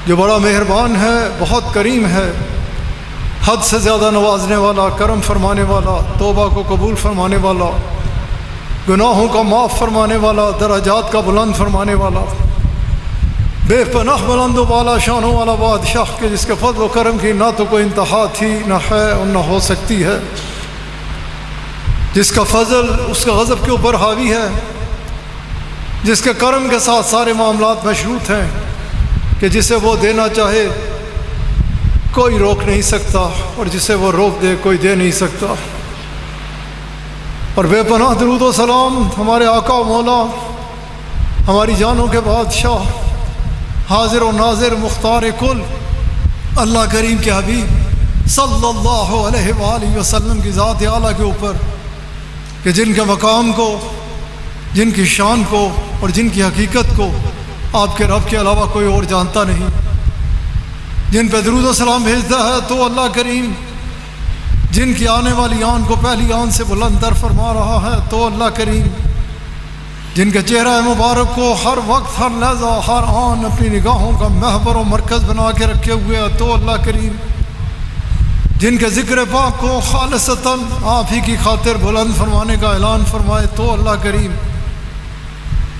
جو بڑا مہربان ہے، بہت کریم ہے، حد سے زیادہ نوازنے والا، کرم فرمانے والا، توبہ کو قبول فرمانے والا، گناہوں کا معاف فرمانے والا، درجات کا بلند فرمانے والا، بے پناہ بلند و بالا شانوں والا بادشاہ کے جس کے فضل و کرم کی نہ تو کوئی انتہا تھی، نہ ہے اور نہ ہو سکتی ہے، جس کا فضل اس کے غضب کے اوپر حاوی ہے، جس کے کرم کے ساتھ سارے معاملات مشروط ہیں کہ جسے وہ دینا چاہے کوئی روک نہیں سکتا، اور جسے وہ روک دے کوئی دے نہیں سکتا۔ اور بے پناہ درود و سلام ہمارے آقا و مولا، ہماری جانوں کے بادشاہ، حاضر و ناظر، مختار کل، اللہ کریم کے حبیب صلی اللہ علیہ وآلہ وسلم کی ذات اعلیٰ کے اوپر، کہ جن کے مقام کو، جن کی شان کو اور جن کی حقیقت کو آپ کے رب کے علاوہ کوئی اور جانتا نہیں، جن پہ درود و سلام بھیجتا ہے تو اللہ کریم، جن کی آنے والی آن کو پہلی آن سے بلند تر فرما رہا ہے تو اللہ کریم، جن کے چہرہ مبارک کو ہر وقت، ہر لحظہ، ہر آن اپنی نگاہوں کا محور و مرکز بنا کے رکھے ہوئے ہے تو اللہ کریم، جن کے ذکر پاک کو خالصتاً آپ ہی کی خاطر بلند فرمانے کا اعلان فرمائے تو اللہ کریم،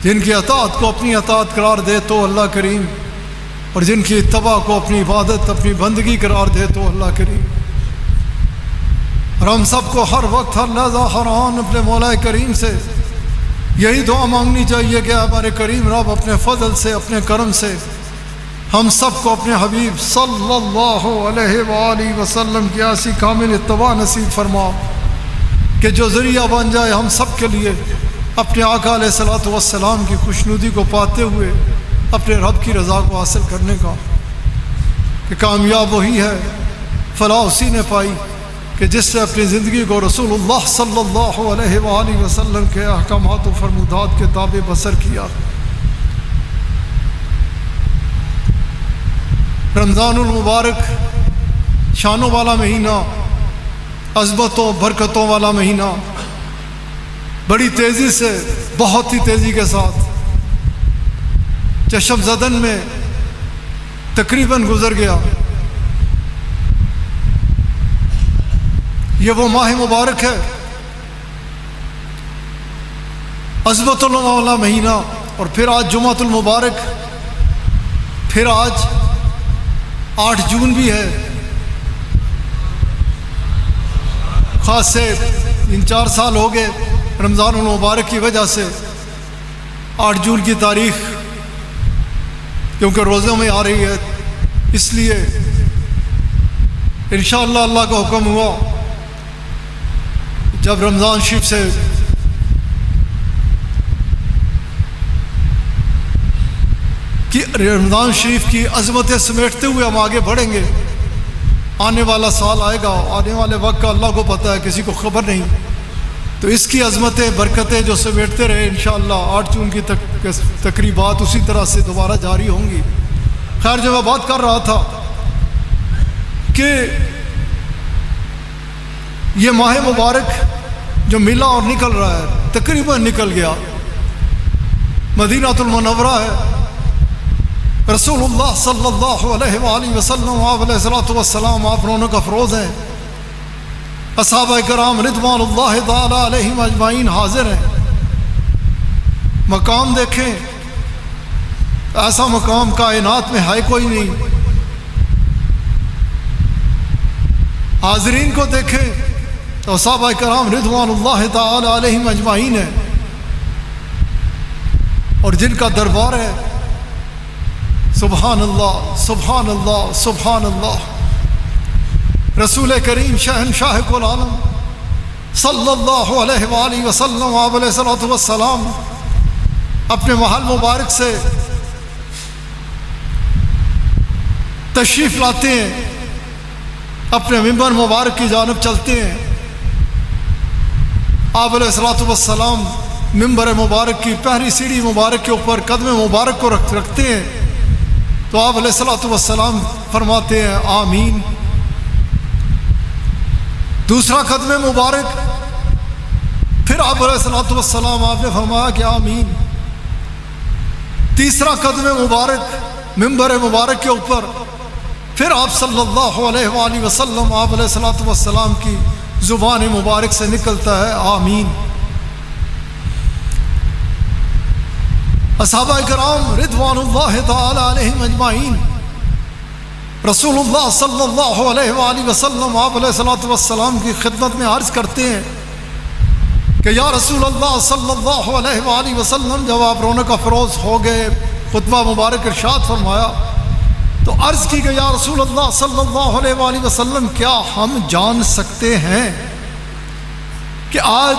جن کی اطاعت کو اپنی اطاعت قرار دے تو اللہ کریم، اور جن کی اتباع کو اپنی عبادت، اپنی بندگی قرار دے تو اللہ کریم۔ اور ہم سب کو ہر وقت، ہر لحظہ، ہر آن اپنے مولا کریم سے یہی دعا مانگنی چاہیے کہ ہمارے کریم رب اپنے فضل سے، اپنے کرم سے ہم سب کو اپنے حبیب صلی اللہ علیہ وآلہ وسلم کی ایسی کامل اتباع نصیب فرما کہ جو ذریعہ بن جائے ہم سب کے لیے اپنے آقا علیہ الصلوۃ والسلام کی خوشنودی کو پاتے ہوئے اپنے رب کی رضا کو حاصل کرنے کا، کہ کامیاب وہی ہے، فلاح اسی نے پائی کہ جس سے اپنی زندگی کو رسول اللہ صلی اللہ علیہ وآلہ وسلم کے احکامات و فرمودات کے تابع بسر کیا۔ رمضان المبارک شانوں والا مہینہ، عظمتوں برکتوں والا مہینہ، بڑی تیزی سے، بہت ہی تیزی کے ساتھ چشم زدن میں تقریباً گزر گیا۔ یہ وہ ماہ مبارک ہے، عظمت والا مہینہ، اور پھر آج جمعۃ المبارک، پھر آج 8 جون بھی ہے۔ خاص سے 3-4 سال ہو گئے رمضان المبارک کی وجہ سے 8 جون کی تاریخ کیونکہ روزوں میں آ رہی ہے، اس لیے انشاءاللہ اللہ کا حکم ہوا جب رمضان شریف سے رمضان شریف کی عظمتیں سمیٹتے ہوئے ہم آگے بڑھیں گے۔ آنے والا سال آئے گا، آنے والے وقت کا اللہ کو پتہ ہے، کسی کو خبر نہیں، تو اس کی عظمتیں، برکتیں جو سمیٹتے رہے انشاءاللہ 8 جون کی تقریبات اسی طرح سے دوبارہ جاری ہوں گی۔ خیر، جو میں بات کر رہا تھا کہ یہ ماہ مبارک جو ملا اور نکل رہا ہے، تقریباً نکل گیا، مدینہ المنورہ ہے، رسول اللہ صلی اللہ علیہ وآلہ وسلم علیہ الصلوۃ والسلام آپ رونق افروز ہیں، اصحابہ کرام رضوان اللہ تعالی علیہم اجمعین حاضر ہیں۔ مقام دیکھیں، ایسا مقام کائنات میں ہے کوئی نہیں۔ حاضرین کو دیکھیں تو صحابہ کرام رضوان اللہ تعالی علیہم اجمعین ہیں، اور جن کا دربار ہے، سبحان اللہ سبحان اللہ سبحان اللہ، رسول کریم شہنشاہ کل عالم صلی اللہ علیہ وآلہ وسلم علیہ الصلوۃ والسلام اپنے محل مبارک سے تشریف لاتے ہیں، اپنے ممبر مبارک کی جانب چلتے ہیں۔ آپ علیہ الصلوۃ والسلام ممبر مبارک کی پہلی سیڑھی مبارک کے اوپر قدم مبارک کو رکھتے ہیں، تو آپ علیہ الصلوۃ والسلام فرماتے ہیں آمین۔ دوسرا قدم مبارک، پھر آپ علیہ الصلوۃ والسلام آپ نے فرمایا کہ آمین۔ تیسرا قدم مبارک، منبر مبارک کے اوپر پھر آپ صلی اللہ علیہ وآلہ وسلم آپ علیہ الصلوۃ والسلام کی زبان مبارک سے نکلتا ہے آمین۔ اصحابہ کرام رضوان اللہ تعالی علیہم اجمعین رسول اللہ صلی اللہ علیہ وآلہ وسلم آپ علیہ الصلوۃ والسلام کی خدمت میں عرض کرتے ہیں کہ یا رسول اللہ صلی اللہ علیہ وآلہ وسلم، جب آپ رونق افروز ہو گئے، خطبہ مبارک ارشاد فرمایا تو عرض کی کہ یا رسول اللہ صلی اللہ علیہ وآلہ وسلم، کیا ہم جان سکتے ہیں کہ آج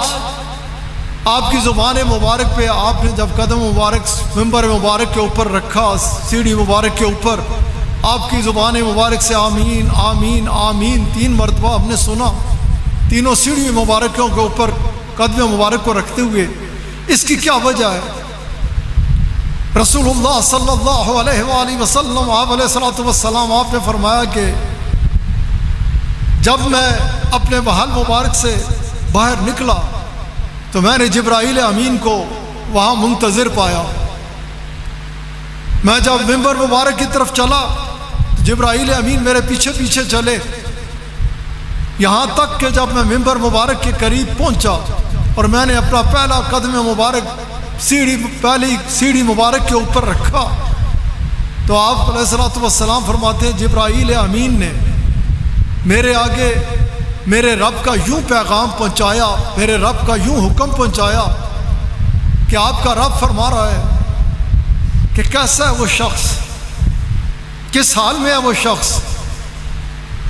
آپ کی زبان مبارک پہ آپ نے جب قدم مبارک منبر مبارک کے اوپر رکھا، سیڑھی مبارک کے اوپر آپ کی زبان مبارک سے آمین آمین آمین 3 مرتبہ ہم نے سنا، تینوں سیڑھی مبارکوں کے اوپر قدم مبارک کو رکھتے ہوئے، اس کی کیا وجہ ہے؟ رسول اللہ صلی اللہ علیہ وآلہ وسلم آپ علیہ الصلوۃ والسلام آپ نے فرمایا کہ جب میں اپنے محل مبارک سے باہر نکلا تو میں نے جبرائیل امین کو وہاں منتظر پایا۔ میں جب منبر مبارک کی طرف چلا تو جبرائیل امین میرے پیچھے پیچھے چلے، یہاں تک کہ جب میں منبر مبارک کے قریب پہنچا اور میں نے اپنا پہلا قدم مبارک پہلی سیڑھی مبارک کے اوپر رکھا تو آپ علیہ الصلوۃ والسلام فرماتے ہیں جبرائیل امین نے میرے آگے میرے رب کا یوں پیغام پہنچایا، میرے رب کا یوں حکم پہنچایا کہ آپ کا رب فرما رہا ہے کہ کیسا ہے وہ شخص، کس حال میں ہے وہ شخص،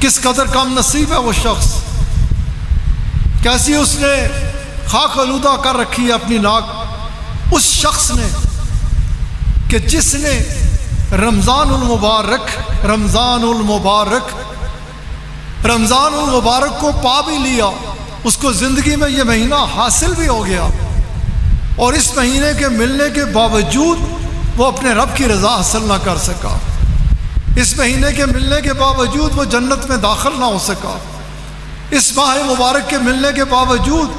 کس قدر کم نصیب ہے وہ شخص، کیسی اس نے خاک آلودہ کر رکھی ہے اپنی ناک، اس شخص نے کہ جس نے رمضان المبارک کو پا بھی لیا، اس کو زندگی میں یہ مہینہ حاصل بھی ہو گیا، اور اس مہینے کے ملنے کے باوجود وہ اپنے رب کی رضا حاصل نہ کر سکا، اس مہینے کے ملنے کے باوجود وہ جنت میں داخل نہ ہو سکا، اس ماہ مبارک کے ملنے کے باوجود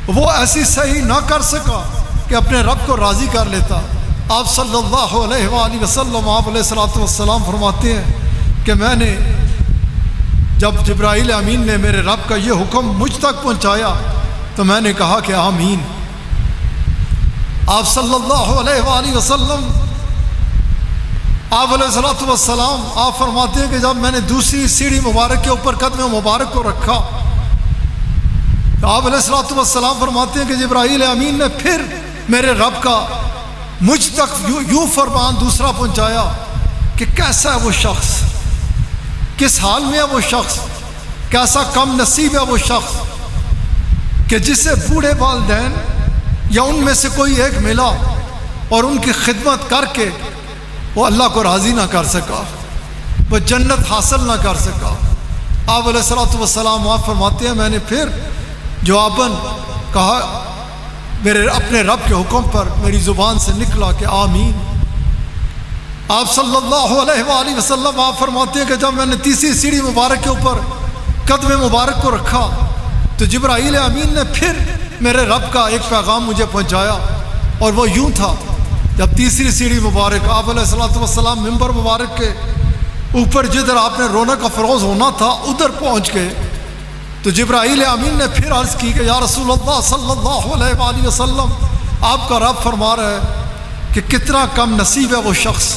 وہ ایسی صحیح نہ کر سکا کہ اپنے رب کو راضی کر لیتا۔ آپ صلی اللہ علیہ وآلہ وسلم آپ علیہ الصلوۃ والسلام فرماتے ہیں کہ میں نے جب جبرائیل امین نے میرے رب کا یہ حکم مجھ تک پہنچایا تو میں نے کہا کہ آمین۔ آپ صلی اللہ علیہ وآلہ وسلم آپ علیہ الصلوۃ والسلام آپ فرماتے ہیں کہ جب میں نے دوسری سیڑھی مبارک کے اوپر قدم مبارک کو رکھا تو آپ علیہ الصلوۃ والسلام فرماتے ہیں کہ جبرائیل امین نے پھر میرے رب کا مجھ تک یوں فرمان دوسرا پہنچایا کہ کیسا ہے وہ شخص، کس حال میں ہے وہ شخص، کیسا کم نصیب ہے وہ شخص کہ جسے بوڑھے والدین یا ان میں سے کوئی ایک ملا اور ان کی خدمت کر کے وہ اللہ کو راضی نہ کر سکا، وہ جنت حاصل نہ کر سکا۔ آپ علیہ الصلوۃ والسلام آپ فرماتے ہیں میں نے پھر جواباً کہا میرے اپنے رب کے حکم پر میری زبان سے نکلا کہ آمین۔ آپ صلی اللہ علیہ وآلہ وسلم آپ فرماتے ہیں کہ جب میں نے تیسری سیڑھی مبارک کے اوپر قدم مبارک کو رکھا تو جبرائیل امین نے پھر میرے رب کا ایک پیغام مجھے پہنچایا، اور وہ یوں تھا جب تیسری سیڑھی مبارک آپ علیہ الصلوۃ والسلام منبر مبارک کے اوپر جدھر آپ نے رونق افروز ہونا تھا ادھر پہنچ گئے تو جبرائیل امین نے پھر عرض کی کہ یا رسول اللہ صلی اللہ علیہ وآلہ وسلم آپ کا رب فرما رہا ہے کہ کتنا کم نصیب ہے وہ شخص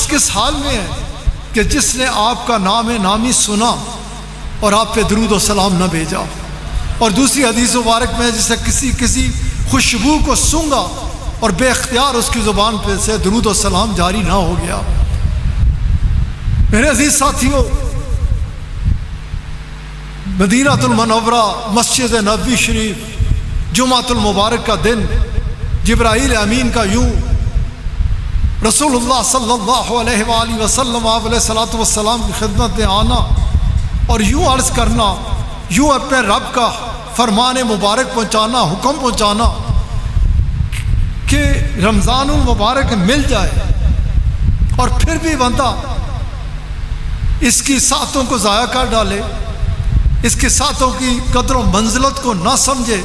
کس حال میں ہے کہ جس نے آپ کا نام نامی سنا اور آپ پہ درود و سلام نہ بھیجا، اور دوسری حدیث مبارک میں جسے کسی خوشبو کو سونگا اور بے اختیار اس کی زبان پہ سے درود و سلام جاری نہ ہو گیا۔ میرے عزیز ساتھیوں، مدینہ المنورہ مسجد نبوی شریف جمعۃ المبارک کا دن جبرائیل امین کا یوں رسول اللہ صلی اللہ علیہ وآلہ وسلم آپ علیہ الصلوۃ والسلام کی خدمت میں آنا اور یوں عرض کرنا، یوں اپنے رب کا فرمان مبارک پہنچانا، حکم پہنچانا کہ رمضان المبارک مل جائے اور پھر بھی بندہ اس کی ساعتوں کو ضائع کر ڈالے، اس کے ساتھوں کی قدر و منزلت کو نہ سمجھے۔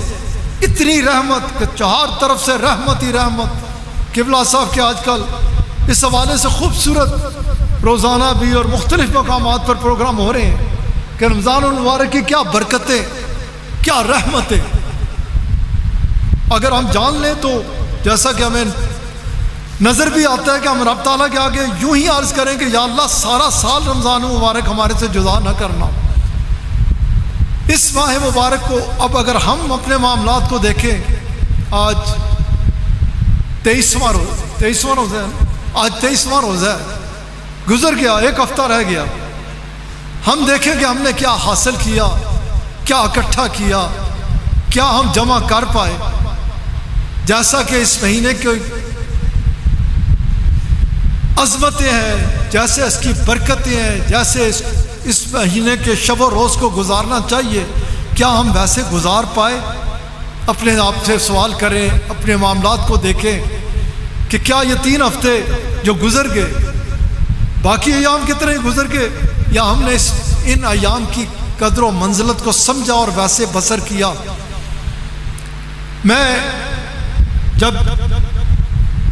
اتنی رحمت کہ چار طرف سے رحمت ہی رحمت قبلہ صاحب کے آج کل اس حوالے سے خوبصورت روزانہ بھی اور مختلف مقامات پر پروگرام ہو رہے ہیں کہ رمضان المبارک کی کیا برکتیں، کیا رحمتیں اگر ہم جان لیں تو جیسا کہ ہمیں نظر بھی آتا ہے کہ ہم رب تعالیٰ کے آگے یوں ہی عرض کریں کہ یا اللہ سارا سال رمضان مبارک ہمارے سے جدا نہ کرنا۔ اس ماہ مبارک کو اب اگر ہم اپنے معاملات کو دیکھیں، آج 23واں روزہ ہے، آج 23واں روزہ ہے، گزر گیا، ایک ہفتہ رہ گیا۔ ہم دیکھیں کہ ہم نے کیا حاصل کیا، کیا اکٹھا کیا، کیا ہم جمع کر پائے۔ جیسا کہ اس مہینے کی عظمتیں ہیں، جیسے اس کی برکتیں ہیں، جیسے اس مہینے کے شب و روز کو گزارنا چاہیے، کیا ہم ویسے گزار پائے؟ اپنے آپ سے سوال کریں، اپنے معاملات کو دیکھیں کہ کیا یہ 3 ہفتے جو گزر گئے باقی ایام کتنے گزر گئے، یا ہم نے ان ایام کی قدر و منزلت کو سمجھا اور ویسے بسر کیا۔ میں جب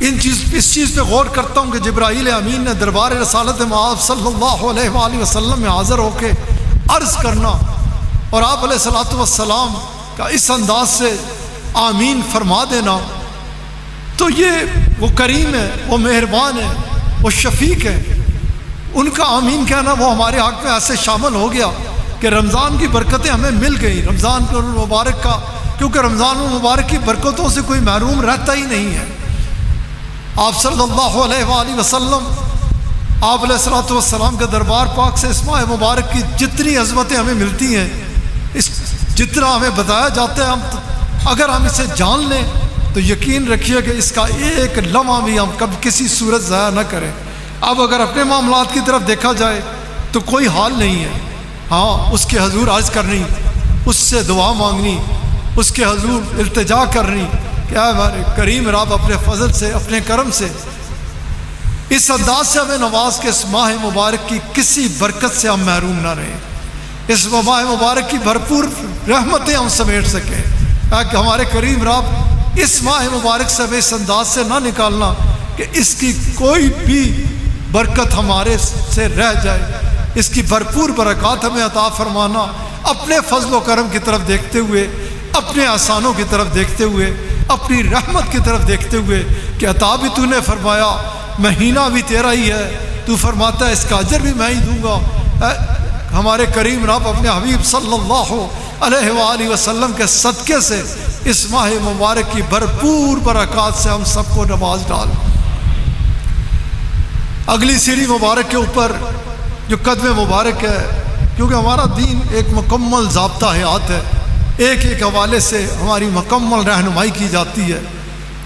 اس چیز پہ غور کرتا ہوں کہ جبرائیل امین نے دربار رسالت مآب صلی اللہ علیہ وآلہ وسلم میں حاضر ہو کے عرض کرنا اور آپ علیہ الصلوۃ والسلام کا اس انداز سے آمین فرما دینا، تو یہ وہ کریم ہے، وہ مہربان ہے، وہ شفیق ہے۔ ان کا آمین کہنا وہ ہمارے حق میں ایسے شامل ہو گیا کہ رمضان کی برکتیں ہمیں مل گئیں، رمضان المبارک کا، کیونکہ رمضان المبارک کی برکتوں سے کوئی محروم رہتا ہی نہیں ہے۔ آپ صلی اللہ علیہ وآلہ وسلم، آپ علیہ الصلوۃ والسلام کے دربار پاک سے اس ماہ مبارک کی جتنی عظمتیں ہمیں ملتی ہیں، جتنا ہمیں بتایا جاتا ہے، اگر ہم اسے جان لیں تو یقین رکھیے کہ اس کا ایک لمحہ بھی ہم کبھی کسی صورت ضائع نہ کریں۔ اب اگر اپنے معاملات کی طرف دیکھا جائے تو کوئی حال نہیں ہے، ہاں اس کے حضور عرض کرنی، اس سے دعا مانگنی، اس کے حضور التجا کرنی کہ اے ہمارے کریم رب اپنے فضل سے، اپنے کرم سے اس انداز سے ہمیں نواز کے اس ماہ مبارک کی کسی برکت سے ہم محروم نہ رہیں، اس ماہ مبارک کی بھرپور رحمتیں ہم سمیٹ سکیں، تاکہ ہمارے کریم رب اس ماہ مبارک سے ہمیں اس انداز سے نہ نکالنا کہ اس کی کوئی بھی برکت ہمارے سے رہ جائے، اس کی بھرپور برکات ہمیں عطا فرمانا، اپنے فضل و کرم کی طرف دیکھتے ہوئے، اپنے احسانوں کی طرف دیکھتے ہوئے، اپنی رحمت کی طرف دیکھتے ہوئے کہ عطا بھی تو نے فرمایا، مہینہ بھی تیرا ہی ہے، تو فرماتا ہے اس کا اجر بھی میں ہی دوں گا۔ ہمارے کریم رب اپنے حبیب صلی اللہ علیہ وآلہ وسلم کے صدقے سے اس ماہ مبارک کی بھرپور برکات سے ہم سب کو نواز ڈال۔ اگلی سیڑھی مبارک کے اوپر جو قدم مبارک ہے، کیونکہ ہمارا دین ایک مکمل ضابطہ حیات ہے، ایک ایک حوالے سے ہماری مکمل رہنمائی کی جاتی ہے۔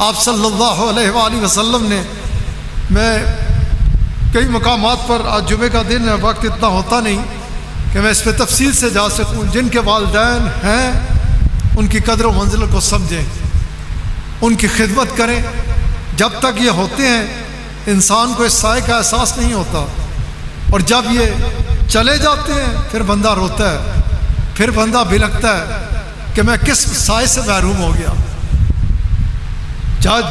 آپ صلی اللہ علیہ وآلہ وسلم نے، میں کئی مقامات پر، آج جمعہ کا دن ہے، وقت اتنا ہوتا نہیں کہ میں اس پہ تفصیل سے جا سکوں، جن کے والدین ہیں ان کی قدر و منزل کو سمجھیں، ان کی خدمت کریں۔ جب تک یہ ہوتے ہیں انسان کو اس سائے کا احساس نہیں ہوتا، اور جب یہ چلے جاتے ہیں پھر بندہ روتا ہے، پھر بندہ بھلکتا ہے کہ میں کس سائے سے محروم ہو گیا۔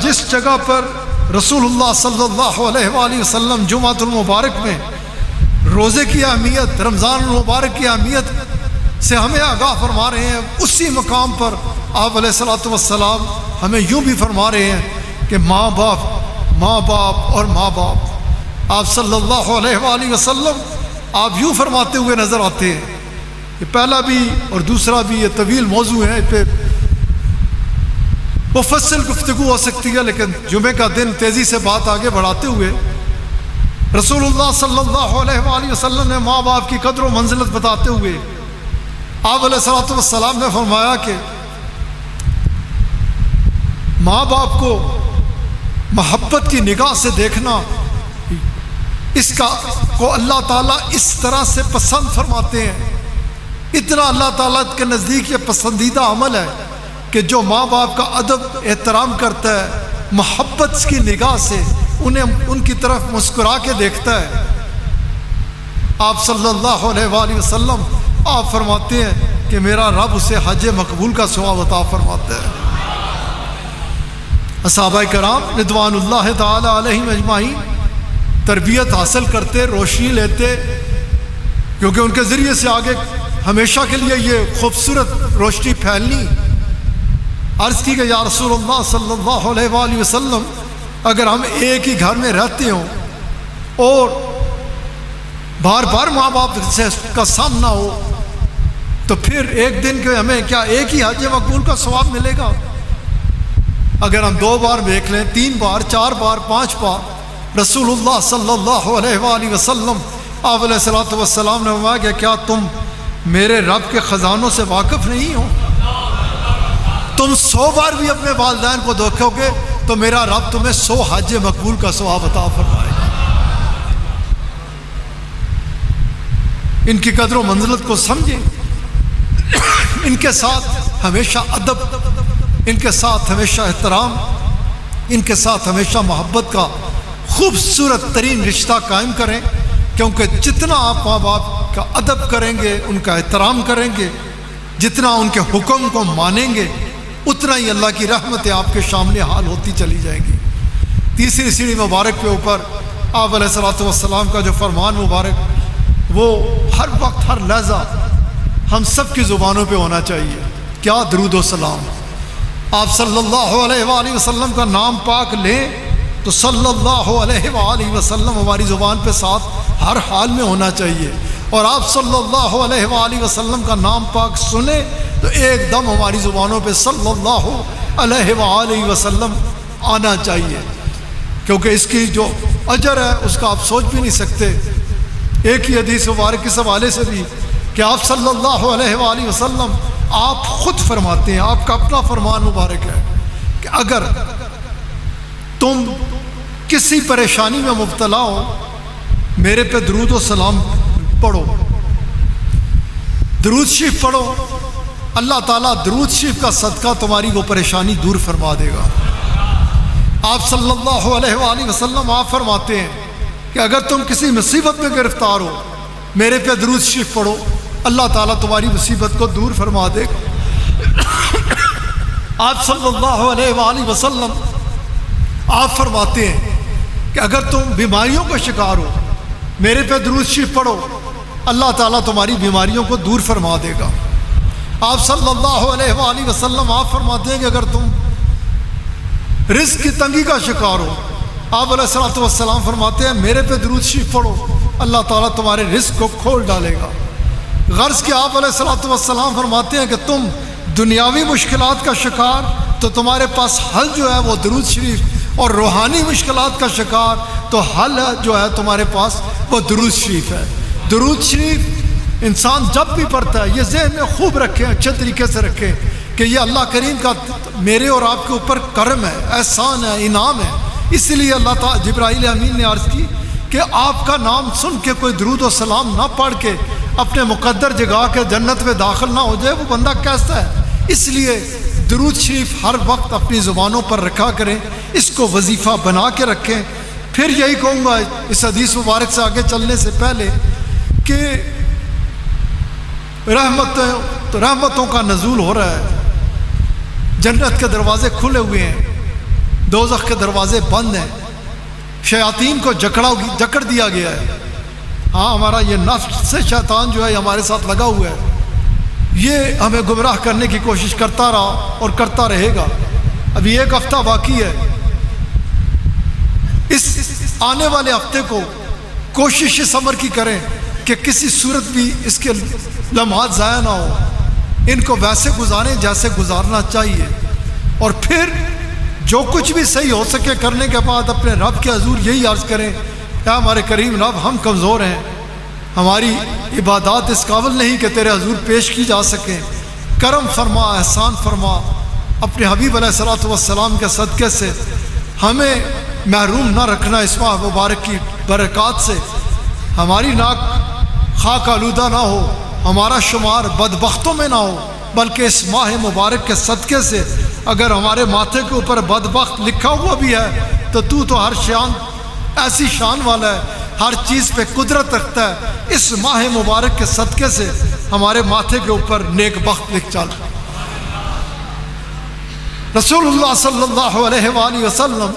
جس جگہ پر رسول اللہ صلی اللہ علیہ وآلہ وسلم جمعۃ المبارک میں روزے کی اہمیت، رمضان المبارک کی اہمیت سے ہمیں آگاہ فرما رہے ہیں، اسی مقام پر آپ علیہ الصلوۃ والسلام ہمیں یوں بھی فرما رہے ہیں کہ ماں باپ اور ماں باپ۔ آپ صلی اللہ علیہ وآلہ وسلم آپ یوں فرماتے ہوئے نظر آتے ہیں، یہ پہلا بھی اور دوسرا بھی یہ طویل موضوع ہے، اس پہ مفصل گفتگو ہو سکتی ہے، لیکن جمعہ کا دن تیزی سے بات آگے بڑھاتے ہوئے رسول اللہ صلی اللہ علیہ وآلہ وسلم نے ماں باپ کی قدر و منزلت بتاتے ہوئے آپ علیہ الصلوۃ والسلام نے فرمایا کہ ماں باپ کو محبت کی نگاہ سے دیکھنا، اس کا کو اللہ تعالیٰ اس طرح سے پسند فرماتے ہیں، اتنا اللہ تعالیٰ کے نزدیک یہ پسندیدہ عمل ہے کہ جو ماں باپ کا ادب احترام کرتا ہے، محبت کی نگاہ سے انہیں ان کی طرف مسکرا کے دیکھتا ہے۔ آپ صلی اللہ علیہ وآلہ وسلم آپ فرماتے ہیں کہ میرا رب اسے حج مقبول کا ثواب عطا فرماتا ہے۔ صحابہ کرام رضوان اللہ تعالی علیہم اجمعین تربیت حاصل کرتے، روشنی لیتے، کیونکہ ان کے ذریعے سے آگے ہمیشہ کے لیے یہ خوبصورت روشنی پھیلنی۔ عرض کی کہ یا رسول اللہ صلی اللہ علیہ وآلہ وسلم، اگر ہم ایک ہی گھر میں رہتے ہوں اور بار بار ماں باپ سے کا سامنا ہو تو پھر ایک دن کے ہمیں کیا ایک ہی حج مقبول کا ثواب ملے گا؟ اگر ہم 2 بار دیکھ لیں، 3 بار، 4 بار، 5 بار، رسول اللہ صلی اللہ علیہ وآلہ وسلم آپ علیہ الصلوۃ والسلام نے فرمایا کہ کیا تم میرے رب کے خزانوں سے واقف نہیں ہو؟ تم 100 بار بھی اپنے والدین کو دیکھو گے تو میرا رب تمہیں 100 حج مقبول کا ثواب عطا فرمائے گا۔ ان کی قدر و منزلت کو سمجھیں، ان کے ساتھ ہمیشہ ادب، ان کے ساتھ ہمیشہ احترام، ان کے ساتھ ہمیشہ محبت کا خوبصورت ترین رشتہ قائم کریں، کیونکہ جتنا آپ ماں باپ کا ادب کریں گے، ان کا احترام کریں گے، جتنا ان کے حکم کو مانیں گے، اتنا ہی اللہ کی رحمتیں آپ کے شامل حال ہوتی چلی جائیں گی۔ تیسری سیڑھی مبارک کے اوپر آپ علیہ الصلوۃ والسلام کا جو فرمان مبارک، وہ ہر وقت ہر لحظہ ہم سب کی زبانوں پہ ہونا چاہیے۔ کیا؟ درود و سلام۔ آپ صلی اللہ علیہ وآلہ وسلم کا نام پاک لیں تو صلی اللہ علیہ وآلہ وسلم ہماری زبان پہ ساتھ ہر حال میں ہونا چاہیے، اور آپ صلی اللہ علیہ وآلہ وسلم کا نام پاک سنیں تو ایک دم ہماری زبانوں پہ صلی اللہ علیہ وآلہ وسلم آنا چاہیے، کیونکہ اس کی جو اجر ہے اس کا آپ سوچ بھی نہیں سکتے۔ ایک ہی حدیث مبارک اس حوالے سے بھی کہ آپ صلی اللہ علیہ وآلہ وسلم آپ خود فرماتے ہیں، آپ کا اپنا فرمان مبارک ہے کہ اگر تم کسی پریشانی میں مبتلا ہو، میرے پہ درود و سلام پڑھو، درود شریف پڑھو، اللہ تعالیٰ درود شریف کا صدقہ تمہاری وہ پریشانی دور فرما دے گا۔ آپ صلی اللہ علیہ وآلہ وسلم آپ فرماتے ہیں کہ اگر تم کسی مصیبت میں گرفتار ہو، میرے پہ درود شریف پڑھو، اللہ تعالیٰ تمہاری مصیبت کو دور فرما دے گا۔ آپ صلی اللہ علیہ وآلہ وسلم آپ فرماتے ہیں کہ اگر تم بیماریوں کا شکار ہو، میرے پہ درود شریف پڑھو، اللہ تعالیٰ تمہاری بیماریوں کو دور فرما دے گا۔ آپ صلی اللہ علیہ وآلہ وسلم آپ فرماتے ہیں کہ اگر تم رزق کی تنگی کا شکار ہو، آپ علیہ الصلوۃ والسلام فرماتے ہیں میرے پہ درود شریف پڑھو، اللہ تعالیٰ تمہارے رزق کو کھول ڈالے گا۔ غرض کہ آپ علیہ الصلوۃ والسلام فرماتے ہیں کہ تم دنیاوی مشکلات کا شکار تو تمہارے پاس حل جو ہے وہ درود شریف، اور روحانی مشکلات کا شکار تو حل جو ہے تمہارے پاس وہ درود شریف ہے۔ درود شریف انسان جب بھی پڑھتا ہے، یہ ذہن میں خوب رکھیں، اچھے طریقے سے رکھیں کہ یہ اللہ کریم کا میرے اور آپ کے اوپر کرم ہے، احسان ہے، انعام ہے۔ اس لیے اللہ تعالیٰ جبرائیل امین نے عرض کی کہ آپ کا نام سن کے کوئی درود و سلام نہ پڑھ کے اپنے مقدر جگہ کے جنت میں داخل نہ ہو جائے، وہ بندہ کیسا ہے؟ اس لیے درود شریف ہر وقت اپنی زبانوں پر رکھا کریں، اس کو وظیفہ بنا کے رکھیں۔ پھر یہی کہوں گا اس حدیث مبارک سے آگے چلنے سے پہلے کہ رحمتوں کا نزول ہو رہا ہے، جنت کے دروازے کھلے ہوئے ہیں، دوزخ کے دروازے بند ہیں، شیاطین کو جکڑ دیا گیا ہے۔ ہاں، ہمارا یہ نفس سے شیطان جو ہے ہمارے ساتھ لگا ہوا ہے، یہ ہمیں گمراہ کرنے کی کوشش کرتا رہا اور کرتا رہے گا۔ ابھی 1 ہفتہ باقی ہے، اس آنے والے ہفتے کو کوشش اس عمر کی کریں کہ کسی صورت بھی اس کے لمحات ضائع نہ ہو، ان کو ویسے گزاریں جیسے گزارنا چاہیے، اور پھر جو کچھ بھی صحیح ہو سکے کرنے کے بعد اپنے رب کے حضور یہی عرض کریں کہ ہمارے کریم رب، ہم کمزور ہیں، ہماری عبادات اس قابل نہیں کہ تیرے حضور پیش کی جا سکیں، کرم فرما، احسان فرما، اپنے حبیب علیہ الصلوۃ والسلام کے صدقے سے ہمیں محروم نہ رکھنا اس ماہ مبارک کی برکات سے، ہماری ناک خاک آلودہ نہ ہو، ہمارا شمار بدبختوں میں نہ ہو، بلکہ اس ماہ مبارک کے صدقے سے اگر ہمارے ماتھے کے اوپر بدبخت لکھا ہوا بھی ہے تو ہر شان ایسی شان والا ہے، ہر چیز پہ قدرت رکھتا ہے، اس ماہ مبارک کے صدقے سے ہمارے ماتھے کے اوپر نیک بخت لکھ چل۔ رسول اللہ صلی اللہ علیہ وآلہ وسلم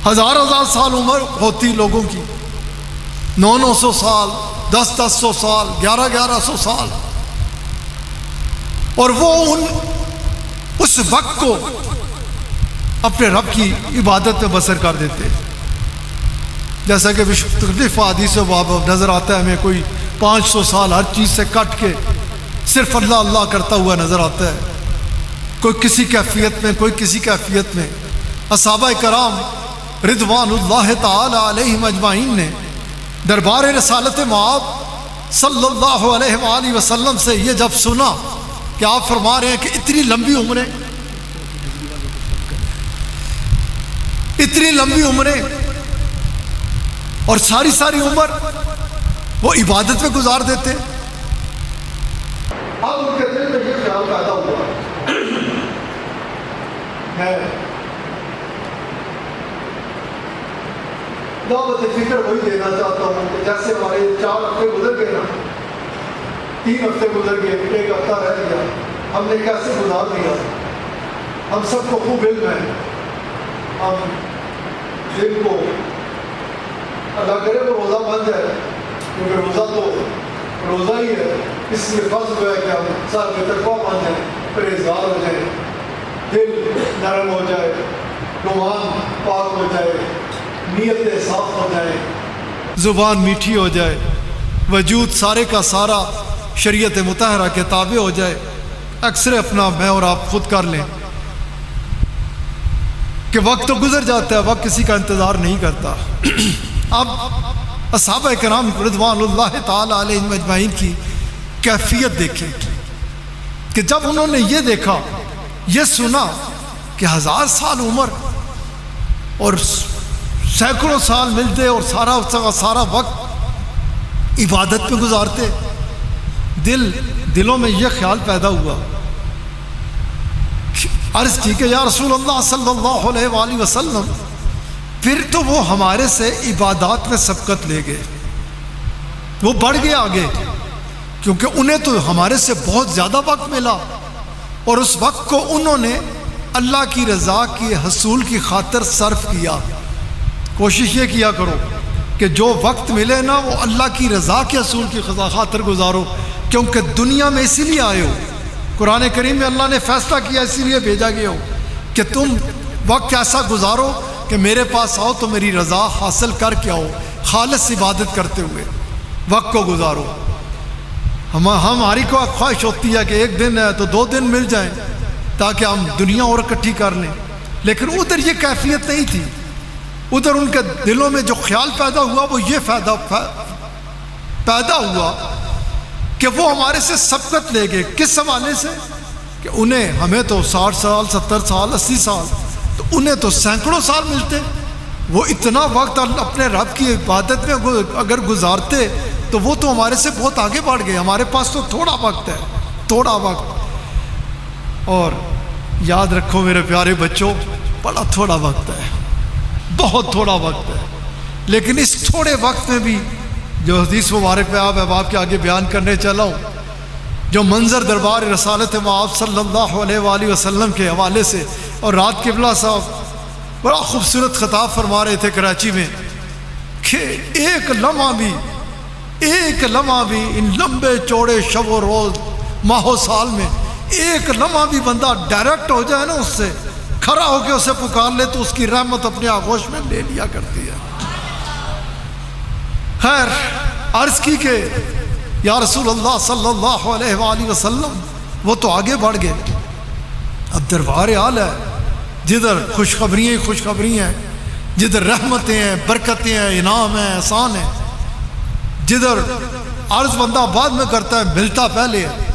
ہزار سال عمر ہوتی لوگوں کی، 900 سال، 1000 سال، 1100 سال، اور وہ اس وقت کو اپنے رب کی عبادت میں بسر کر دیتے، جیسا کہ مختلف حدیث باب نظر آتا ہے ہمیں، کوئی 500 سال ہر چیز سے کٹ کے صرف اللہ اللہ کرتا ہوا نظر آتا ہے، کوئی کسی کیفیت میں، کوئی کسی کیفیت میں۔ اصحابہ کرام رضوان اللہ تعالی علیہم اجمعین نے دربار رسالت مآب صلی اللہ علیہ وآلہ وسلم سے یہ جب سنا کہ آپ فرما رہے ہیں کہ اتنی لمبی عمریں اور ساری عمر وہ عبادت میں گزار دیتے، اب ان کے دل میں یہ خیال پیدا ہوا ہے دعوت فکر وہی دینا چاہتا ہوں کہ جیسے ہمارے 4 ہفتے گزر گئے نا، 3 ہفتے گزر گئے، 1 ہفتہ رہ گیا، ہم نے کیسے گزار دیا، ہم سب کو خوب علم ہے۔ ہم دن کو اللہ کرے وہ روزہ بن جائے، کیونکہ روزہ تو روزہ ہی ہے، اس لیے فرض ہوا ہے کہ ہم صاحب تقویٰ بن جائیں، پرہیزگار ہو جائیں، دل نرم ہو جائے، گمان پاک ہو جائے، نیتیں صاف ہو جائے، زبان میٹھی ہو جائے، وجود سارے کا سارا شریعت مطہرہ کے تابع ہو جائے۔ اکثر اپنا میں اور آپ خود کر لیں کہ وقت تو گزر جاتا ہے، وقت کسی کا انتظار نہیں کرتا۔ اب اصحابہ کرام رضوان اللہ تعالی علیہم اجمعین کی کیفیت دیکھیں کہ جب انہوں نے یہ دیکھا، یہ سنا کہ 1000 سال عمر اور سینکڑوں سال ملتے اور سارا وقت عبادت میں گزارتے، دلوں میں یہ خیال پیدا ہوا، عرض کی کہ یا رسول اللہ صلی اللہ علیہ وآلہ وسلم، پھر تو وہ ہمارے سے عبادات میں سبقت لے گئے، وہ بڑھ گئے آگے، کیونکہ انہیں تو ہمارے سے بہت زیادہ وقت ملا، اور اس وقت کو انہوں نے اللہ کی رضا کی حصول کی خاطر صرف کیا۔ کوشش یہ کیا کرو کہ جو وقت ملے نا وہ اللہ کی رضا کے حصول کی خاطر گزارو، کیونکہ دنیا میں اسی لیے آئے ہو، قرآن کریم میں اللہ نے فیصلہ کیا، اسی لیے بھیجا گیا ہو کہ تم وقت ایسا گزارو کہ میرے پاس آؤ تو میری رضا حاصل کر کے آؤ، خالص عبادت کرتے ہوئے وقت کو گزارو۔ ہماری کو خواہش ہوتی ہے کہ 1 دن ہے تو 2 دن مل جائیں تاکہ ہم دنیا اور اکٹھی کر لیں، لیکن ادھر یہ کیفیت نہیں تھی، ادھر ان کے دلوں میں جو خیال پیدا ہوا وہ یہ پیدا ہوا کہ وہ ہمارے سے سبقت لے گئے۔ کس حوالے سے؟ کہ ہمیں تو 60 سال، 70 سال، 80 سال، تو انہیں تو سینکڑوں سال ملتے، وہ اتنا وقت اپنے رب کی عبادت میں اگر گزارتے تو وہ تو ہمارے سے بہت آگے بڑھ گئے، ہمارے پاس تو تھوڑا وقت ہے، تھوڑا وقت۔ اور یاد رکھو میرے پیارے بچوں، بڑا تھوڑا وقت ہے، بہت تھوڑا وقت ہے، لیکن اس تھوڑے وقت میں بھی جو حدیث مبارک میں آپ کے آگے بیان کرنے چلا ہوں، جو منظر دربار رسالت مآب صلی اللہ علیہ وآلہ وسلم کے حوالے سے، اور رات قبلہ صاحب بڑا خوبصورت خطاب فرما رہے تھے کراچی میں کہ ایک لمحہ بھی ان لمبے چوڑے شب و روز، ماہ و سال میں ایک لمحہ بھی بندہ ڈائریکٹ ہو جائے نا، اس سے کھڑا ہو کے اسے پکار لے تو اس کی رحمت اپنے آغوش میں لے لیا کرتی ہے۔ خیر، عرض کی کہ یا رسول اللہ صلی اللہ علیہ وآلہ وسلم، وہ تو آگے بڑھ گئے، اب دربار عال ہے، جدھر خوشخبریاں ہی خوشخبریاں ہیں، جدھر رحمتیں ہیں، برکتیں ہیں، انعام ہیں، احسان ہیں، جدھر عرض بندہ بعد میں کرتا ہے، ملتا پہلے ہے۔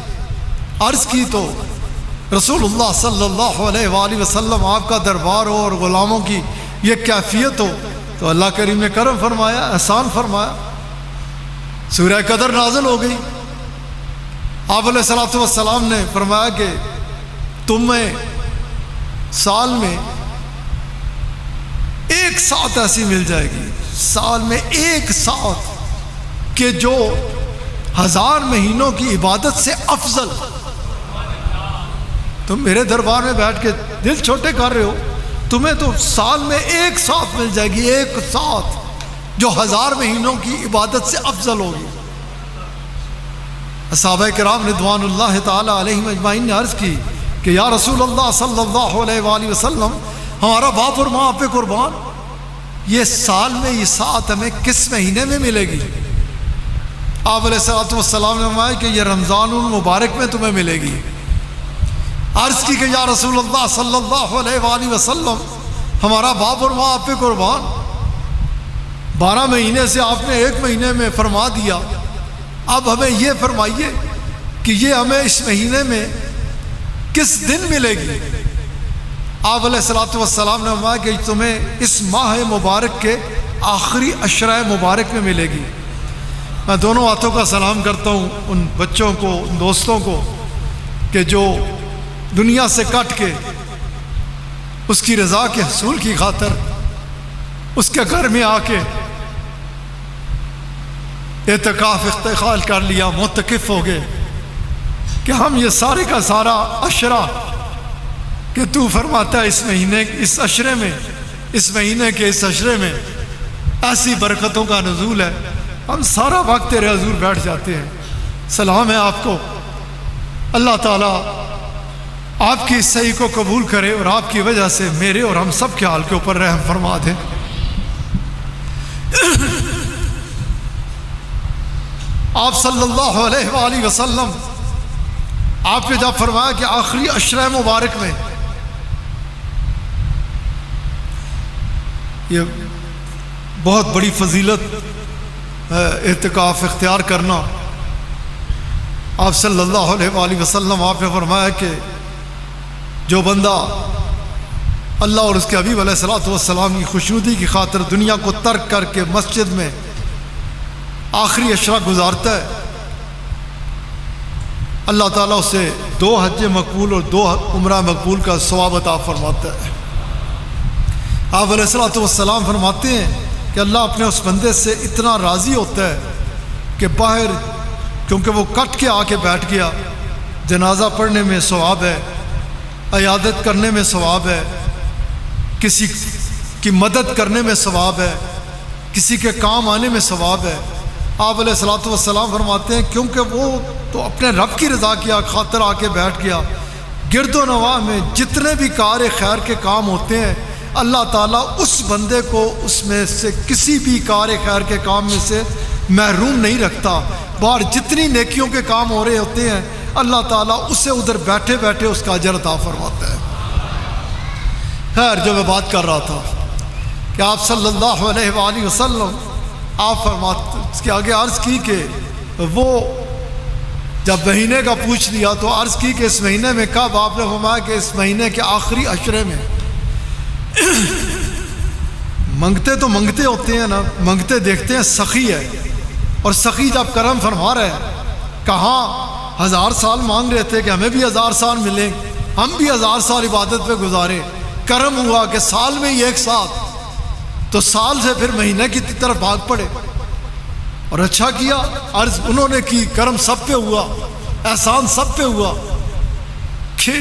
عرض کی تو رسول اللہ صلی اللہ علیہ وآلہ وسلم آپ کا دربار ہو اور غلاموں کی یہ کیفیت ہو تو اللہ کریم نے کرم فرمایا، احسان فرمایا، سورہ قدر نازل ہو گئی۔ آپ علیہ الصلوۃ والسلام نے فرمایا کہ تمہیں سال میں ایک ساتھ ایسی مل جائے گی، سال میں ایک ساتھ کہ جو 1000 مہینوں کی عبادت سے افضل۔ تم میرے دربار میں بیٹھ کے دل چھوٹے کر رہے ہو، تمہیں تو سال میں ایک ساتھ مل جائے گی، ایک ساتھ جو 1000 مہینوں کی عبادت سے افضل ہوگی۔ صحابہ کرام رضوان اللہ تعالی علیہم اجمعین نے عرض کی کہ یا رسول اللہ صلی اللہ علیہ وآلہ وسلم، ہمارا باپ اور ماں آپ پہ قربان، یہ سال میں یہ ساتھ ہمیں کس مہینے میں ملے گی؟ آپ علیہ الصلوۃ والسلام نے فرمایا کہ یہ رمضان المبارک میں تمہیں ملے گی۔ عرض کی کہ یا رسول اللہ صلی اللہ علیہ وآلہ وسلم، ہمارا باپ اور ماں آپ پہ قربان، 12 مہینے سے آپ نے ایک مہینے میں فرما دیا، اب ہمیں یہ فرمائیے کہ یہ ہمیں اس مہینے میں کس دن ملے گی؟ آپ علیہ الصلوۃ والسلام نے فرمایا کہ تمہیں اس ماہ مبارک کے آخری عشرہ مبارک میں ملے گی۔ میں دونوں ہاتھوں کا سلام کرتا ہوں ان بچوں کو، ان دوستوں کو کہ جو دنیا سے کٹ کے اس کی رضا کے حصول کی خاطر اس کے گھر میں آ کے اعتکاف اختیار کر لیا، معتکف ہو گئے کہ ہم یہ سارے کا سارا عشرہ کہ تو فرماتا ہے اس مہینے اس عشرے میں، اس مہینے کے اس عشرے میں ایسی برکتوں کا نزول ہے، ہم سارا وقت تیرے حضور بیٹھ جاتے ہیں۔ سلام ہے آپ کو، اللہ تعالیٰ آپ کی اس صحیح کو قبول کرے اور آپ کی وجہ سے میرے اور ہم سب کے حال کے اوپر رحم فرما دے۔ آپ صلی اللہ علیہ وآلہ وسلم، آپ نے جب فرمایا کہ آخری عشرہ مبارک میں، یہ بہت بڑی فضیلت ہے اعتکاف اختیار کرنا۔ آپ صلی اللہ علیہ وآلہ وسلم، آپ نے فرمایا کہ جو بندہ اللہ اور اس کے حبیب علیہ الصلوۃ والسلام کی خوشنودی کی خاطر دنیا کو ترک کر کے مسجد میں آخری عشرہ گزارتا ہے، اللہ تعالیٰ اسے 2 حج مقبول اور 2 عمرہ مقبول کا ثواب عطا فرماتا ہے۔ آپ علیہ الصلوۃ والسلام فرماتے ہیں کہ اللہ اپنے اس بندے سے اتنا راضی ہوتا ہے کہ باہر، کیونکہ وہ کٹ کے آ کے بیٹھ گیا، جنازہ پڑھنے میں ثواب ہے، عیادت کرنے میں ثواب ہے، کسی کی مدد کرنے میں ثواب ہے، کسی کے کام آنے میں ثواب ہے۔ آپ علیہ الصلوۃ والسلام فرماتے ہیں کیونکہ وہ تو اپنے رب کی رضا کی خاطر آ کے بیٹھ گیا، گرد و نواح میں جتنے بھی کار خیر کے کام ہوتے ہیں اللہ تعالیٰ اس بندے کو اس میں سے کسی بھی کار خیر کے کام میں سے محروم نہیں رکھتا۔ باہر جتنی نیکیوں کے کام ہو رہے ہوتے ہیں اللہ تعالیٰ اسے ادھر بیٹھے بیٹھے اس کا اجر عطا فرماتا ہے۔ خیر، جو میں بات کر رہا تھا کہ آپ صلی اللہ علیہ وآلہ وسلم، آپ فرماتے اس کے آگے عرض کی کہ وہ جب مہینے کا پوچھ لیا تو عرض کی کہ اس مہینے میں کب؟ آپ نے فرمایا کہ اس مہینے کے آخری عشرے میں۔ منگتے تو منگتے ہوتے ہیں نا، منگتے دیکھتے ہیں سخی ہے، اور سخی جب کرم فرما رہے ہیں، کہاں 1000 سال مانگ رہے تھے کہ ہمیں بھی 1000 سال ملیں، ہم بھی 1000 سال عبادت پہ گزارے، کرم ہوا کہ سال میں ہی ایک ساتھ، تو سال سے پھر مہینے کی طرف بھاگ پڑے اور اچھا کیا۔ عرض انہوں نے کی، کرم سب پہ ہوا، احسان سب پہ ہوا کہ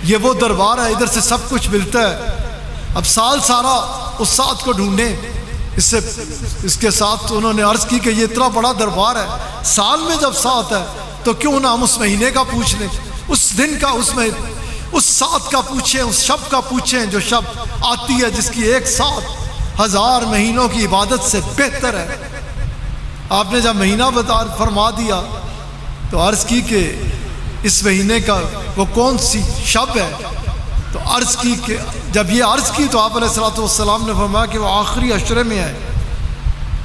یہ وہ دربار ہے ادھر سے سب کچھ ملتا ہے۔ اب سال سارا اس ساتھ کو ڈھونڈیں، اس کے ساتھ انہوں نے عرض کی کہ یہ اتنا بڑا دربار ہے، سال میں جب ساتھ ہے تو کیوں نہ ہم اس مہینے کا پوچھ لیں، اس دن کا، اس ساتھ کا پوچھیں، اس شب کا پوچھیں جو شب آتی ہے جس کی ایک ساتھ 1000 مہینوں کی عبادت سے بہتر ہے۔ آپ نے جب مہینہ فرما دیا تو عرض کی کہ اس مہینے کا وہ کون سی شب ہے؟ تو عرض کی کہ جب یہ عرض کی تو آپ علیہ الصلوۃ والسلام نے فرمایا کہ وہ آخری عشرے میں ہے۔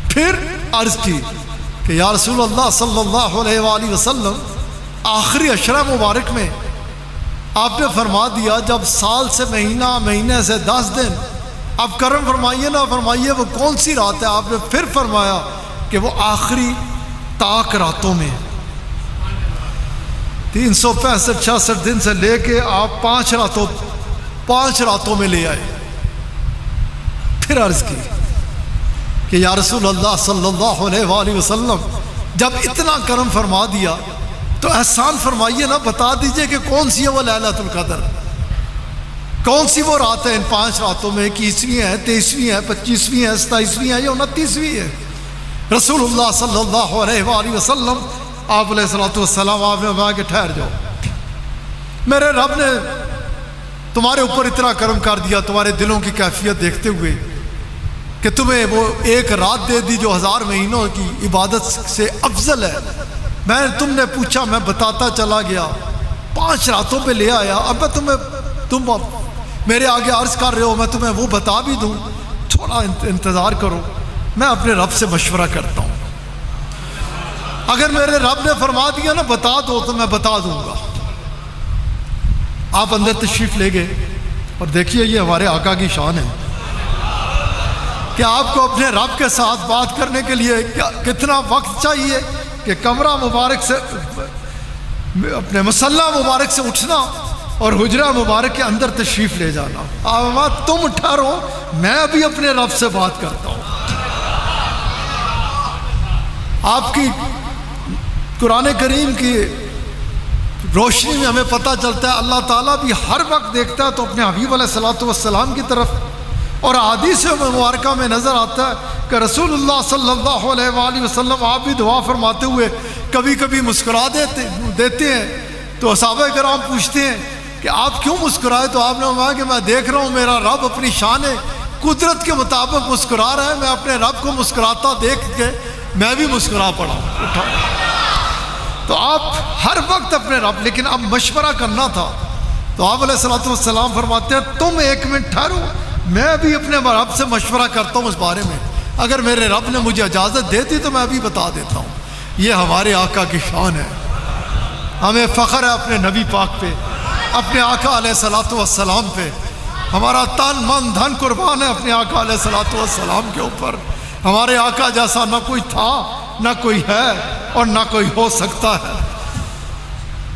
پھر عرض کی کہ یا رسول اللہ صلی اللہ علیہ وآلہ وسلم، آخری عشرہ مبارک میں آپ نے فرما دیا جب سال سے مہینہ، مہینے سے 10 دن اب کرم فرمائیے نہ فرمائیے وہ کون سی رات ہے؟ آپ نے پھر فرمایا کہ وہ آخری طاق راتوں میں 365-66 دن سے لے کے آپ 5 راتوں میں لے آئے۔ پھر عرض کی کہ یا رسول اللہ صلی اللہ علیہ وآلہ وسلم جب اتنا کرم فرما دیا تو احسان فرمائیے نا، بتا دیجئے کہ کون سی ہے وہ لیلۃ القدر، کون سی وہ رات ہے ان 5 راتوں میں؟ 21ویں ہے، 23ویں ہے، 25ویں ہے، 27ویں ہے یا 29ویں ہے؟ رسول اللہ صلی اللہ علیہ وآلہ وسلم آپ علیہ الصلوۃ والسلام آپ نے فرمایا کہ ٹھہر جاؤ، میرے رب نے تمہارے اوپر اتنا کرم کر دیا تمہارے دلوں کی کیفیت دیکھتے ہوئے کہ تمہیں وہ ایک رات دے دی جو 1000 مہینوں کی عبادت سے افضل ہے۔ تم نے پوچھا، میں بتاتا چلا گیا، 5 راتوں پہ لے آیا۔ اب میں تم میرے آگے عرض کر رہے ہو، میں تمہیں وہ بتا بھی دوں، تھوڑا انتظار کرو، میں اپنے رب سے مشورہ کرتا ہوں۔ اگر میرے رب نے فرما دیا نا بتا دو تو میں بتا دوں گا۔ آپ اندر تشریف لے گئے اور دیکھیے یہ ہمارے آقا کی شان ہے کہ آپ کو اپنے رب کے ساتھ بات کرنے کے لیے کتنا وقت چاہیے کہ کمرہ مبارک سے، اپنے مصلی مبارک سے اٹھنا اور حجرہ مبارک کے اندر تشریف لے جانا۔ آپ تم ٹھہرو، میں ابھی اپنے رب سے بات کرتا ہوں۔ آپ کی قرآن کریم کی روشنی میں ہمیں پتہ چلتا ہے اللہ تعالیٰ بھی ہر وقت دیکھتا ہے تو اپنے حبیب علیہ الصلوۃ والسلام کی طرف، اور احادیث مبارکہ میں نظر آتا ہے کہ رسول اللہ صلی اللہ علیہ وآلہ وسلم آپ بھی دعا فرماتے ہوئے کبھی کبھی مسکرا دیتے ہیں تو صحابہ کرام پوچھتے ہیں کہ آپ کیوں مسکرائے؟ تو آپ نے فرمایا کہ میں دیکھ رہا ہوں میرا رب اپنی شان قدرت کے مطابق مسکرا رہا ہے، میں اپنے رب کو مسکراتا دیکھ کے میں بھی مسکرا پڑا ہوں۔ تو آپ ہر وقت اپنے رب، لیکن اب مشورہ کرنا تھا تو آپ علیہ الصلوۃ والسلام فرماتے ہیں تم 1 منٹ ٹھہرو، میں بھی اپنے رب سے مشورہ کرتا ہوں اس بارے میں، اگر میرے رب نے مجھے اجازت دے دی تو میں بھی بتا دیتا ہوں۔ یہ ہمارے آقا کی شان ہے، ہمیں فخر ہے اپنے نبی پاک پہ، اپنے آقا علیہ الصلوۃ والسلام پہ، ہمارا تن من دھن قربان ہے اپنے آقا علیہ الصلوۃ والسلام کے اوپر۔ ہمارے آقا جیسا نہ کوئی تھا، نہ کوئی ہے، اور نہ کوئی ہو سکتا ہے۔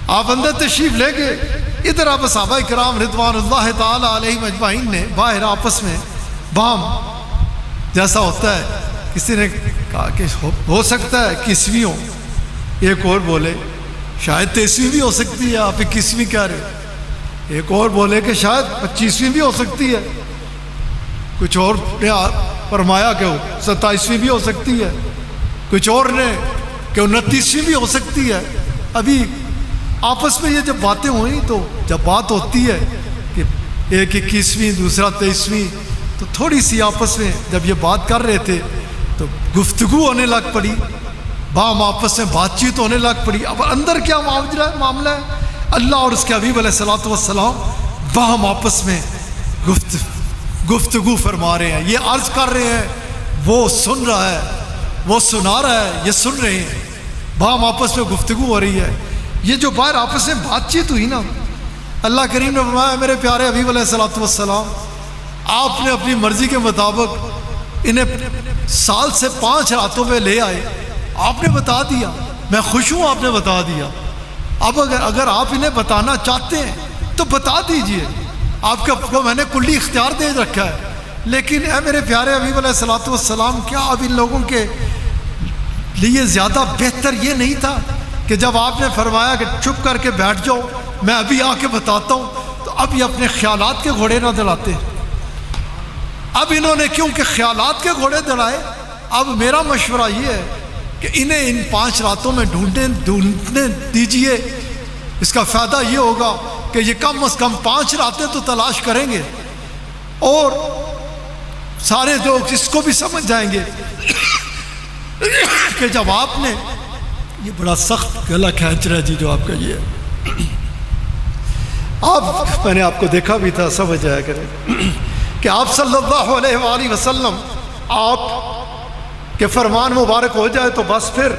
آپ اندر تشریف لے گئے، ادھر آپ صحابہ کرام رضوان اللہ تعالی علیہم اجمعین نے باہر آپس میں بام جیسا ہوتا ہے، کسی نے کہا کہ ہو سکتا ہے 21ویں ہو، ایک اور بولے شاید 23ویں بھی ہو سکتی ہے، آپ 21ویں کہہ رہے، ایک اور بولے کہ شاید 25ویں بھی ہو سکتی ہے، کچھ اور نے فرمایا کہ 27ویں بھی ہو سکتی ہے، کچھ اور نے کہ 29ویں بھی ہو سکتی ہے۔ ابھی آپس میں یہ جب باتیں ہوئیں تو جب بات ہوتی ہے کہ ایک 21ویں دوسرا 23ویں، تو تھوڑی سی آپس میں جب یہ بات کر رہے تھے تو گفتگو ہونے لگ پڑی، باہم آپس میں بات چیت ہونے لگ پڑی۔ اب اندر کیا معاملہ ہے؟ اللہ اور اس کے حبیب علیہ الصلوۃ والسلام باہم آپس میں گفتگو فرما رہے ہیں، یہ عرض کر رہے ہیں، وہ سن رہا ہے، وہ سنا رہا ہے، یہ سن رہے ہیں، باہم آپس میں گفتگو ہو رہی ہے۔ یہ جو باہر آپس میں بات چیت ہوئی نا، اللہ کریم نے فرمایا میرے پیارے حبیب علیہ الصلوۃ والسلام آپ نے اپنی مرضی کے مطابق انہیں سال سے 5 راتوں میں لے آئے، آپ نے بتا دیا، میں خوش ہوں آپ نے بتا دیا۔ اب اگر آپ انہیں بتانا چاہتے ہیں تو بتا دیجئے، آپ کو میں نے کلی اختیار دے رکھا ہے، لیکن اے میرے پیارے حبیب علیہ الصلوۃ والسلام کیا اب ان لوگوں کے لیے زیادہ بہتر یہ نہیں تھا کہ جب آپ نے فرمایا کہ چپ کر کے بیٹھ جاؤ میں ابھی آ کے بتاتا ہوں، تو اب یہ اپنے خیالات کے گھوڑے نہ دڑاتے؟ اب انہوں نے کیونکہ خیالات کے گھوڑے دڑائے، اب میرا مشورہ یہ ہے کہ انہیں ان 5 راتوں میں ڈھونڈنے دیجئے، اس کا فائدہ یہ ہوگا کہ یہ کم از کم 5 راتیں تو تلاش کریں گے اور سارے لوگ اس کو بھی سمجھ جائیں گے کہ جب آپ نے یہ بڑا سخت گلا کھینچ رہا ہے جی جو آپ کا یہ ہے، آپ میں نے آپ کو دیکھا بھی تھا، سمجھ آیا کریں کہ آپ صلی اللہ علیہ وآلہ وسلم آپ کہ فرمان مبارک ہو جائے تو بس پھر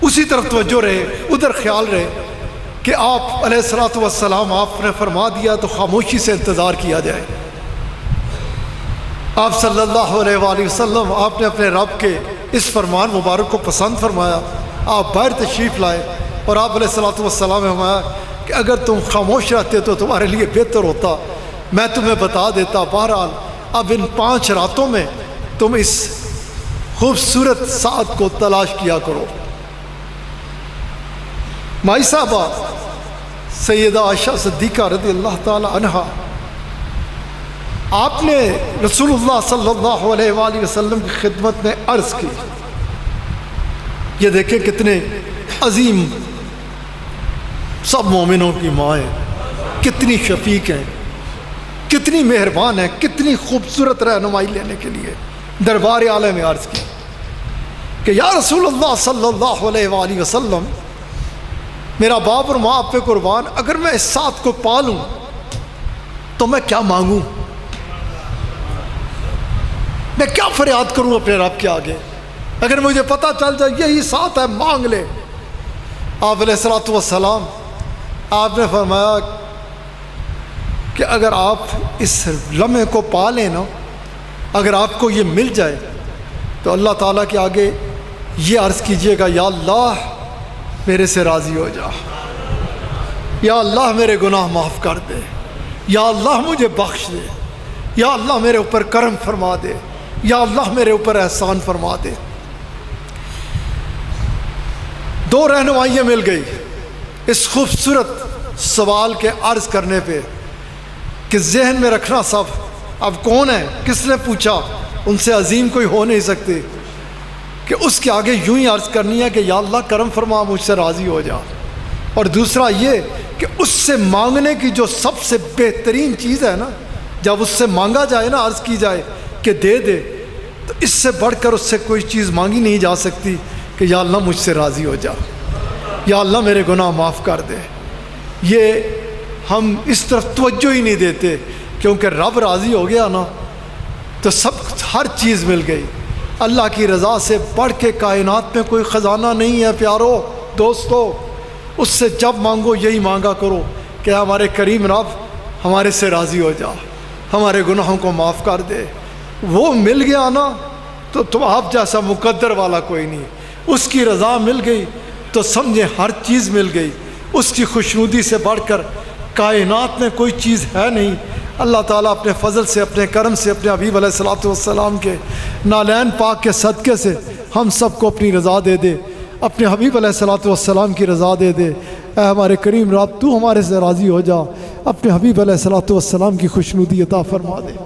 اسی طرف توجہ رہے، ادھر خیال رہے کہ آپ علیہ الصلوۃ والسلام آپ نے فرما دیا تو خاموشی سے انتظار کیا جائے۔ آپ صلی اللہ علیہ وآلہ وسلم آپ نے اپنے رب کے اس فرمان مبارک کو پسند فرمایا، آپ باہر تشریف لائے اور آپ علیہ الصلوۃ والسلام نے فرمایا کہ اگر تم خاموش رہتے تو تمہارے لیے بہتر ہوتا، میں تمہیں بتا دیتا۔ بہرحال اب ان 5 راتوں میں تم اس خوبصورت ساعت کو تلاش کیا کرو۔ مائی صاحبہ سیدہ عائشہ صدیقہ رضی اللہ تعالی عنہا، آپ نے رسول اللہ صلی اللہ علیہ وآلہ وسلم کی خدمت میں عرض کی، یہ دیکھیں کتنے عظیم سب مومنوں کی ماں ہیں، کتنی شفیق ہیں، کتنی مہربان ہیں، کتنی خوبصورت رہنمائی لینے کے لیے دربار اعلیٰ میں عرض کی کہ یا رسول اللہ صلی اللہ علیہ وآلہ وسلم، میرا باپ اور ماں آپ پہ قربان، اگر میں اس ساتھ کو پالوں تو میں کیا مانگوں، میں کیا فریاد کروں اپنے رب کے آگے، اگر مجھے پتہ چل جائے یہی ساتھ ہے مانگ لے۔ آپ علیہ الصلوۃ والسلام آپ نے فرمایا کہ اگر آپ اس لمحے کو پا لیں نا، اگر آپ کو یہ مل جائے تو اللہ تعالیٰ کے آگے یہ عرض کیجئے گا، یا اللہ میرے سے راضی ہو جا، یا اللہ میرے گناہ معاف کر دے، یا اللہ مجھے بخش دے، یا اللہ میرے اوپر کرم فرما دے، یا اللہ میرے اوپر احسان فرما دے۔ 2 رہنمائیاں مل گئی اس خوبصورت سوال کے عرض کرنے پہ کہ ذہن میں رکھنا سب، اب کون ہے، کس نے پوچھا، ان سے عظیم کوئی ہو نہیں سکتے، کہ اس کے آگے یوں ہی عرض کرنی ہے کہ یا اللہ کرم فرما، مجھ سے راضی ہو جا۔ اور دوسرا یہ کہ اس سے مانگنے کی جو سب سے بہترین چیز ہے نا، جب اس سے مانگا جائے نا، عرض کی جائے کہ دے دے، تو اس سے بڑھ کر اس سے کوئی چیز مانگی نہیں جا سکتی کہ یا اللہ مجھ سے راضی ہو جا، یا اللہ میرے گناہ معاف کر دے۔ یہ ہم اس طرف توجہ ہی نہیں دیتے، کیونکہ رب راضی ہو گیا نا تو سب ہر چیز مل گئی۔ اللہ کی رضا سے بڑھ کے کائنات میں کوئی خزانہ نہیں ہے پیارو دوستو، اس سے جب مانگو یہی مانگا کرو کہ ہمارے کریم رب ہمارے سے راضی ہو جا، ہمارے گناہوں کو معاف کر دے۔ وہ مل گیا نا تو آپ جیسا مقدر والا کوئی نہیں، اس کی رضا مل گئی تو سمجھے ہر چیز مل گئی۔ اس کی خوشنودی سے بڑھ کر کائنات میں کوئی چیز ہے نہیں۔ اللہ تعالیٰ اپنے فضل سے، اپنے کرم سے، اپنے حبیب علیہ الصلوۃ والسلام کے نالین پاک کے صدقے سے ہم سب کو اپنی رضا دے دے، اپنے حبیب علیہ الصلوۃ والسلام کی رضا دے دے۔ اے ہمارے کریم رب تو ہمارے سے راضی ہو جا، اپنے حبیب علیہ الصلوۃ والسلام کی خوشنودی عطا فرما دے۔